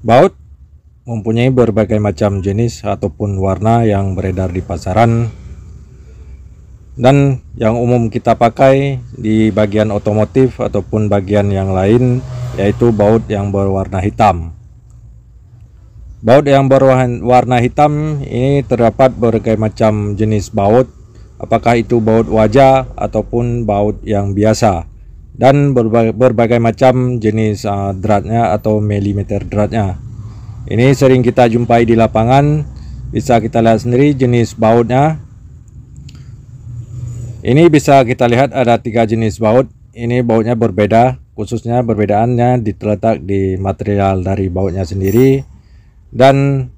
Baut mempunyai berbagai macam jenis ataupun warna yang beredar di pasaran, dan yang umum kita pakai di bagian otomotif ataupun bagian yang lain yaitu baut yang berwarna hitam. Baut yang berwarna hitam ini terdapat berbagai macam jenis baut, apakah itu baut wajah ataupun baut yang biasa, dan berbagai macam jenis dratnya atau milimeter dratnya. Ini sering kita jumpai di lapangan, bisa kita lihat sendiri jenis bautnya. Ini bisa kita lihat ada 3 jenis baut. Ini bautnya berbeda, khususnya perbedaannya terletak di material dari bautnya sendiri, dan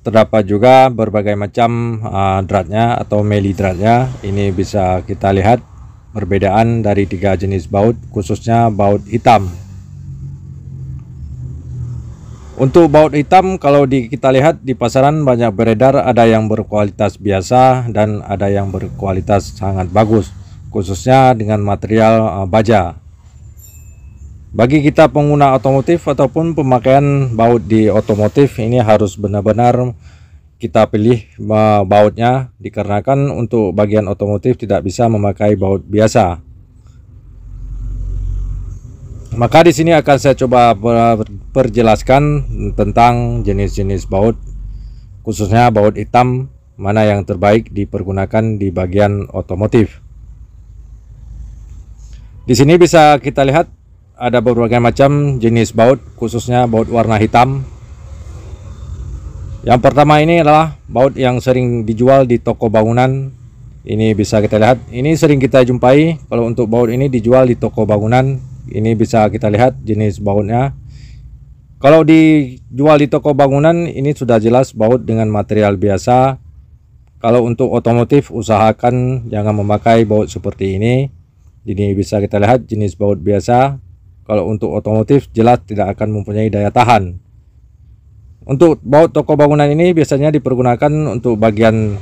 terdapat juga berbagai macam dratnya atau mili dratnya. Ini bisa kita lihat perbedaan dari 3 jenis baut, khususnya baut hitam. Untuk baut hitam, kalau kita lihat di pasaran banyak beredar, ada yang berkualitas biasa dan ada yang berkualitas sangat bagus, khususnya dengan material baja. Bagi kita pengguna otomotif ataupun pemakaian baut di otomotif, ini harus benar-benar kita pilih bautnya, dikarenakan untuk bagian otomotif tidak bisa memakai baut biasa. Maka di sini akan saya coba perjelaskan tentang jenis-jenis baut, khususnya baut hitam, mana yang terbaik dipergunakan di bagian otomotif. Di sini bisa kita lihat ada berbagai macam jenis baut, khususnya baut warna hitam. Yang pertama ini adalah baut yang sering dijual di toko bangunan. Ini bisa kita lihat, ini sering kita jumpai. Kalau untuk baut ini dijual di toko bangunan, ini bisa kita lihat jenis bautnya. Kalau dijual di toko bangunan, ini sudah jelas baut dengan material biasa. Kalau untuk otomotif, usahakan jangan memakai baut seperti ini. Ini bisa kita lihat jenis baut biasa. Kalau untuk otomotif, jelas tidak akan mempunyai daya tahan. Untuk baut toko bangunan ini biasanya dipergunakan untuk bagian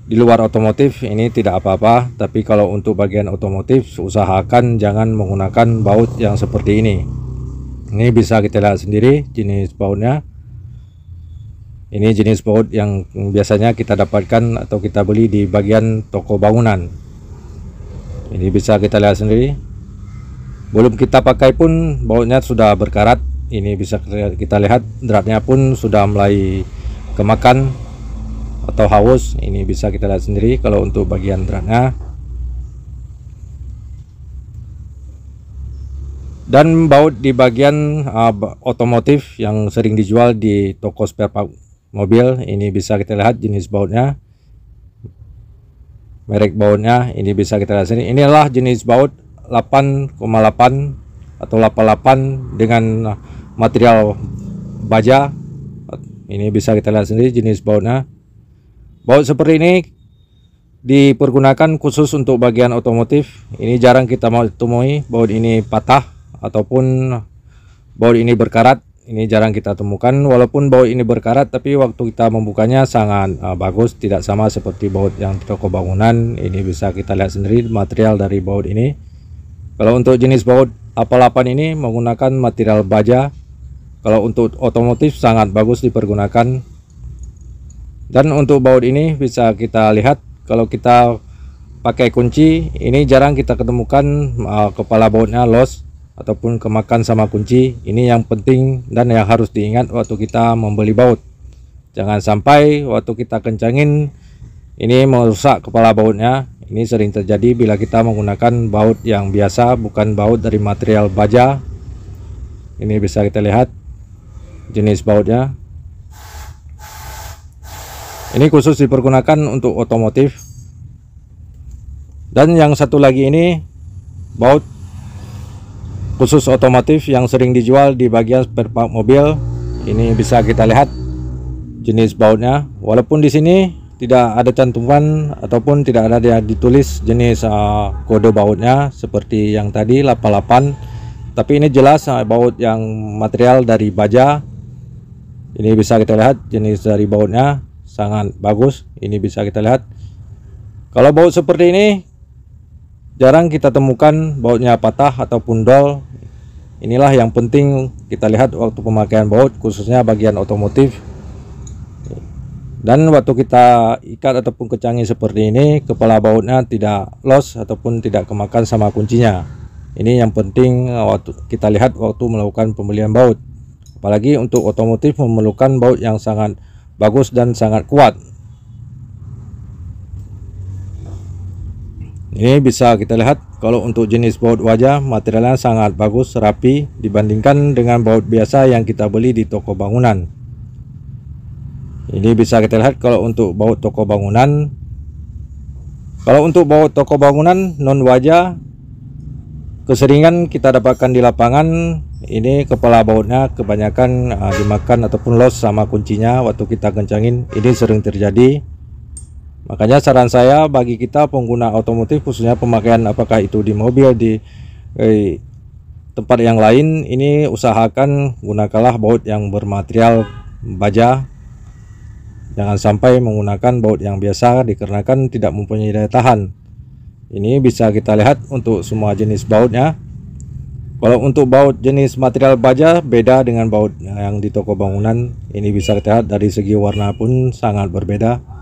di luar otomotif, ini tidak apa-apa. Tapi kalau untuk bagian otomotif, usahakan jangan menggunakan baut yang seperti ini. Ini bisa kita lihat sendiri jenis bautnya. Ini jenis baut yang biasanya kita dapatkan atau kita beli di bagian toko bangunan. Ini bisa kita lihat sendiri. Belum kita pakai pun bautnya sudah berkarat. Ini bisa kita lihat dratnya pun sudah mulai kemakan atau haus. Ini bisa kita lihat sendiri kalau untuk bagian dratnya. Dan baut di bagian otomotif yang sering dijual di toko spare part mobil, ini bisa kita lihat jenis bautnya, merek bautnya. Ini bisa kita lihat sini. Inilah jenis baut 8,8 atau 88 dengan material baja. Ini bisa kita lihat sendiri jenis bautnya. Baut seperti ini dipergunakan khusus untuk bagian otomotif. Ini jarang kita mau temui baut ini patah ataupun baut ini berkarat. Ini jarang kita temukan. Walaupun baut ini berkarat, tapi waktu kita membukanya sangat bagus, tidak sama seperti baut yang di toko bangunan. Ini bisa kita lihat sendiri material dari baut ini. Kalau untuk jenis baut 88 ini menggunakan material baja. Kalau untuk otomotif sangat bagus dipergunakan. Dan untuk baut ini bisa kita lihat, kalau kita pakai kunci, ini jarang kita ketemukan kepala bautnya los ataupun kemakan sama kunci. Ini yang penting dan yang harus diingat waktu kita membeli baut. Jangan sampai waktu kita kencangin ini merusak kepala bautnya. Ini sering terjadi bila kita menggunakan baut yang biasa, bukan baut dari material baja. Ini bisa kita lihat jenis bautnya. Ini khusus dipergunakan untuk otomotif. Dan yang satu lagi ini baut khusus otomotif yang sering dijual di bagian spare part mobil. Ini bisa kita lihat jenis bautnya. Walaupun di sini tidak ada cantuman ataupun tidak ada ditulis jenis kode bautnya seperti yang tadi 88, tapi ini jelas baut yang material dari baja. Ini bisa kita lihat jenis dari bautnya sangat bagus. Ini bisa kita lihat. Kalau baut seperti ini jarang kita temukan bautnya patah ataupun dol. Inilah yang penting kita lihat waktu pemakaian baut, khususnya bagian otomotif. Dan waktu kita ikat ataupun kecangi seperti ini, kepala bautnya tidak los ataupun tidak kemakan sama kuncinya. Ini yang penting waktu kita lihat waktu melakukan pembelian baut. Apalagi untuk otomotif memerlukan baut yang sangat bagus dan sangat kuat. Ini bisa kita lihat kalau untuk jenis baut wajah, materialnya sangat bagus, rapi dibandingkan dengan baut biasa yang kita beli di toko bangunan. Ini bisa kita lihat kalau untuk baut toko bangunan. Kalau untuk baut toko bangunan non wajah, keseringan kita dapatkan di lapangan, ini kepala bautnya kebanyakan dimakan ataupun los sama kuncinya waktu kita kencangin. Ini sering terjadi. Makanya saran saya bagi kita pengguna otomotif, khususnya pemakaian apakah itu di mobil, di tempat yang lain, ini usahakan gunakanlah baut yang bermaterial baja. Jangan sampai menggunakan baut yang biasa dikarenakan tidak mempunyai daya tahan. Ini bisa kita lihat untuk semua jenis bautnya. Kalau untuk baut jenis material baja beda dengan baut yang di toko bangunan. Ini bisa kita lihat dari segi warna pun sangat berbeda.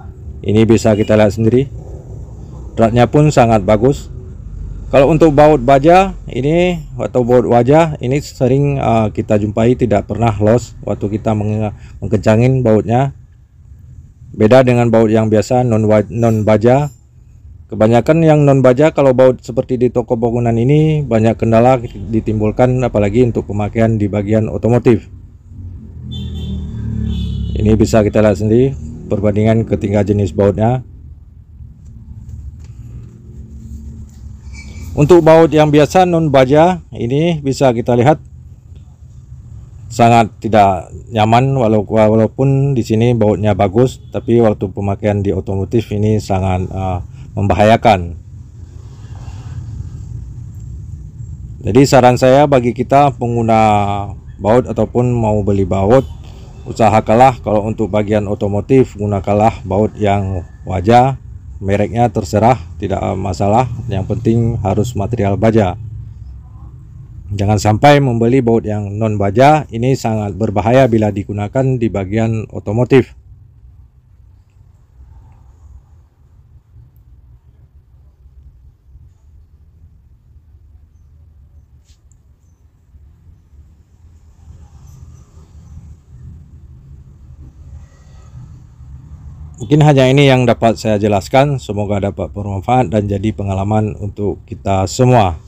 Ini bisa kita lihat sendiri, beratnya pun sangat bagus. Kalau untuk baut baja ini atau baut wajah ini sering kita jumpai tidak pernah los waktu kita mengkencangin bautnya. Beda dengan baut yang biasa non baja. Kebanyakan yang non baja kalau baut seperti di toko bangunan ini banyak kendala ditimbulkan, apalagi untuk pemakaian di bagian otomotif. Ini bisa kita lihat sendiri perbandingan ketiga jenis bautnya. Untuk baut yang biasa non baja ini bisa kita lihat sangat tidak nyaman, walaupun di sini bautnya bagus, tapi waktu pemakaian di otomotif ini sangat membahayakan. Jadi saran saya bagi kita pengguna baut ataupun mau beli baut, usahakanlah kalau untuk bagian otomotif gunakanlah baut yang wajah, mereknya terserah, tidak masalah, yang penting harus material baja. Jangan sampai membeli baut yang non baja, ini sangat berbahaya bila digunakan di bagian otomotif. Mungkin hanya ini yang dapat saya jelaskan, semoga dapat bermanfaat dan jadi pengalaman untuk kita semua.